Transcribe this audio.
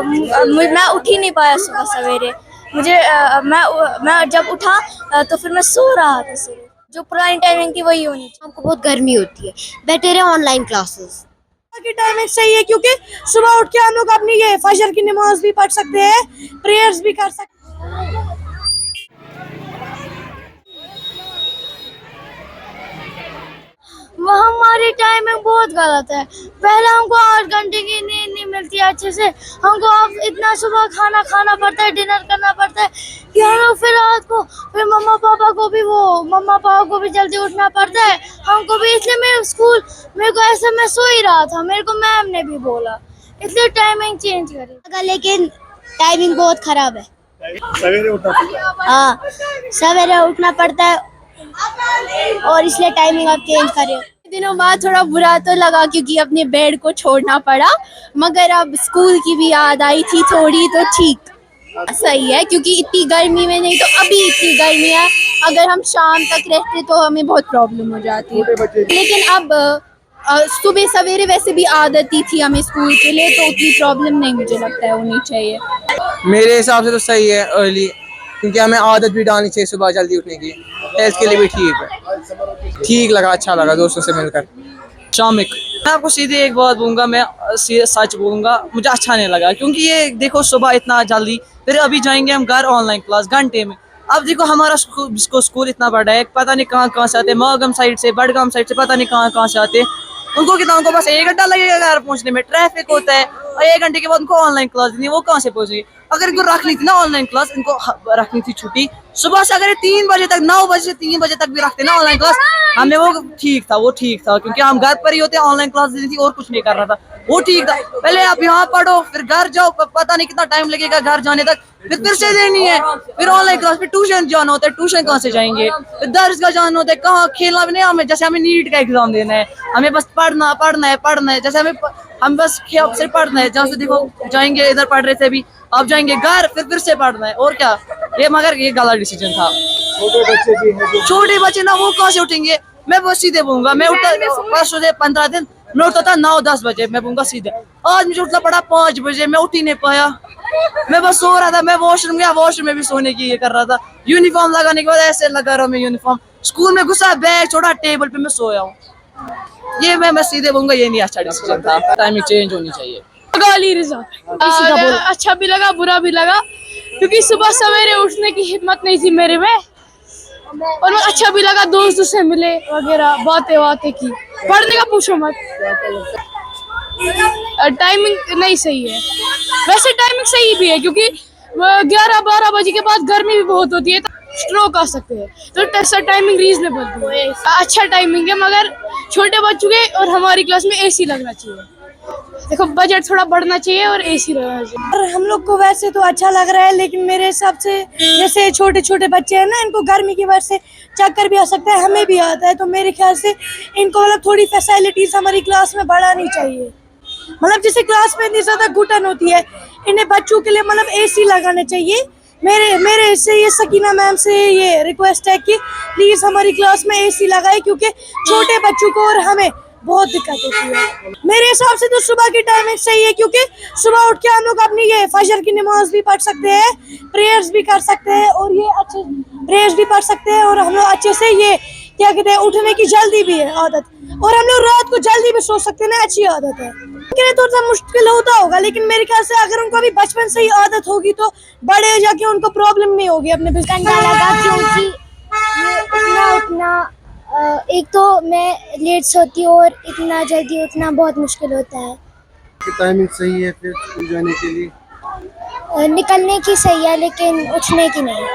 मैं उठ ही नहीं पाया सुबह सवेरे। मुझे मैं जब उठा तो फिर मैं सो रहा था सिर्फ। जो पुरानी टाइमिंग थी वही होनी चाहिए। हमको बहुत गर्मी होती है, बेटर है ऑनलाइन क्लासेस। की टाइमिंग सही है क्योंकि सुबह उठ के हम लोग अपनी ये फजर की नमाज भी पढ़ सकते हैं, प्रेयर्स भी कर सकते हैं। हमारी टाइमिंग बहुत गलत है। पहले हमको 8 घंटे की नींद नहीं मिलती है अच्छे से। हमको अब इतना सुबह खाना खाना पड़ता है, डिनर करना पड़ता है कि हम लोग फिर रात को फिर मम्मा पापा को भी जल्दी उठना पड़ता है हमको भी। इसलिए मेरे को ऐसे मैं सो ही रहा था, मेरे को मैम ने भी बोला, इसलिए टाइमिंग चेंज करी। लेकिन टाइमिंग बहुत खराब है। सवेरे उठना पड़ता है। हाँ, सवेरे उठना पड़ता है और इसलिए टाइमिंग आप चेंज करें। दिनों बाद थोड़ा बुरा तो लगा क्योंकि अपने बेड को छोड़ना पड़ा, मगर अब स्कूल की भी याद आई थी थोड़ी, तो ठीक सही है क्योंकि इतनी गर्मी में नहीं तो अभी इतनी गर्मी है, अगर हम शाम तक रहते तो हमें बहुत प्रॉब्लम हो जाती है। लेकिन अब सुबह सवेरे वैसे भी आदत ही थी हमें स्कूल के लिए, तो उतनी प्रॉब्लम नहीं मुझे लगता है होनी चाहिए। मेरे हिसाब से तो सही है अर्ली, क्योंकि हमें आदत भी डालनी चाहिए सुबह जल्दी उठने की, हेल्थ के लिए भी ठीक है। ठीक लगा, अच्छा लगा दोस्तों से मिलकर। शामिक, मैं आपको सीधे एक बात बोलूँगा, मैं सच बोलूँगा, मुझे अच्छा नहीं लगा क्योंकि ये देखो सुबह इतना जल्दी, फिर अभी जाएंगे हम घर ऑनलाइन क्लास घंटे में। अब देखो हमारा स्कूल इतना बड़ा है, पता नहीं कहाँ से आते, मागम साइड से, बड़गाम साइड से, पता नहीं कहाँ से आते। उनको बस 1 घंटा लगेगा घर पहुँचने में, ट्रैफिक होता है, और 1 घंटे के बाद उनको ऑनलाइन क्लास देनी है, वो कहाँ से पहुँचेगी। अगर इनको रखनी थी ना ऑनलाइन क्लास, इनको रखनी थी छुट्टी सुबह से, अगर 3 बजे तक, 9 बजे से 3 बजे तक भी रखते ना ऑनलाइन क्लास, हमें वो ठीक था क्योंकि हम घर पर ही होते हैं, ऑनलाइन क्लास देनी थी और कुछ नहीं करना था, वो ठीक था। पहले आप यहाँ पढ़ो फिर घर जाओ, पता नहीं कितना टाइम लगेगा घर जाने तक, फिर से देनी है, फिर ऑनलाइन क्लास, फिर ट्यूशन जाना होता है, ट्यूशन कहाँ से जाएंगे, फिर दर्स का जाना होता है, कहाँ खेलना भी नहीं हमें, जैसे हमें नीट का एग्जाम देना है, हमें बस पढ़ना है, जैसे हम बस सिर्फ पढ़ना है। जहाँ से देखो जाएंगे, इधर पढ़ रहे थे अभी, अब जाएंगे घर, फिर से पढ़ना है, और क्या। मगर ये गलत डिसीजन था। छोटे बच्चे ना वो कहाँ से उठेंगे। मैं बस सीधे बोलूंगा, मैं उठता परसों से 15 दिन मैं उठता था 9-10 बजे, मैं बोलूंगा सीधे। आज मुझे उठना पड़ा 5 बजे, मैं उठ ही नहीं पाया, मैं बस सो रहा था। मैं वॉशरूम गया, वॉशरूम में भी सोने की ये कर रहा था। यूनिफॉर्म लगाने के बाद ऐसे लगा रहा हूँ मैं यूनिफॉर्म, स्कूल में घुसा, बैग छोड़ा टेबल पे, मैं सोया हूँ। ये मैं सीधे बोलूंगा, ये नहीं अच्छा डिसीजन था, टाइमिंग चेंज होनी चाहिए। अच्छा भी लगा, बुरा भी लगा, क्योंकि सुबह सवेरे उठने की हिम्मत नहीं थी मेरे में, और अच्छा भी लगा, दोस्तों से मिले वगैरह, बातें की, पढ़ने का पूछो मत। टाइमिंग नहीं सही है, वैसे टाइमिंग सही भी है क्योंकि 11-12 बजे के बाद गर्मी भी बहुत होती है, तो स्ट्रोक आ सकते हैं, तो टाइमिंग रीजनेबल है, अच्छा टाइमिंग है। मगर छोटे बच्चों के और हमारी क्लास में एसी लगना चाहिए, देखो बजट थोड़ा बढ़ना चाहिए और एसी रहना चाहिए। और हम लोग को वैसे तो अच्छा लग रहा है, लेकिन मेरे हिसाब से जैसे छोटे छोटे बच्चे हैं ना, इनको गर्मी की वजह से चक्कर भी आ सकता है, हमें भी आता है, तो मेरे ख्याल से इनको मतलब थोड़ी फैसिलिटीज हमारी क्लास में बढ़ानी चाहिए। मतलब जैसे क्लास में इतनी ज्यादा घुटन होती है, इन्हें बच्चों के लिए मतलब एसी लगाने चाहिए। मेरे से ये सकीना मैम से ये रिक्वेस्ट है कि प्लीज हमारी क्लास में एसी लगाए, क्योंकि छोटे बच्चों को और हमें बहुत दिक्कत होती है। मेरे हिसाब से तो सुबह की टाइमिंग सही है क्योंकि सुबह उठ के हम लोग अपनी ये फजर की नमाज भी पढ़ सकते हैं, प्रेयर्स भी कर सकते हैं, और ये अच्छे प्रेयर्स भी पढ़ सकते हैं, और हम लोग अच्छे से ये क्या कहते हैं, उठने की जल्दी भी है आदत, और हम लोग रात को जल्दी भी सो सकते हैं ना, अच्छी आदत है। थोड़ा सा मुश्किल होता होगा, लेकिन मेरे ख्याल से अगर उनको अभी बचपन से ही आदत होगी तो बड़े जाके उनको प्रॉब्लम नहीं होगी अपने ठंडा लगा क्योंकि उतना एक तो मैं लेट सोती हूँ और इतना जल्दी उठना बहुत मुश्किल होता है। टाइमिंग सही है फिर स्कूल जाने के लिए? निकलने की सही है लेकिन उठने की नहीं।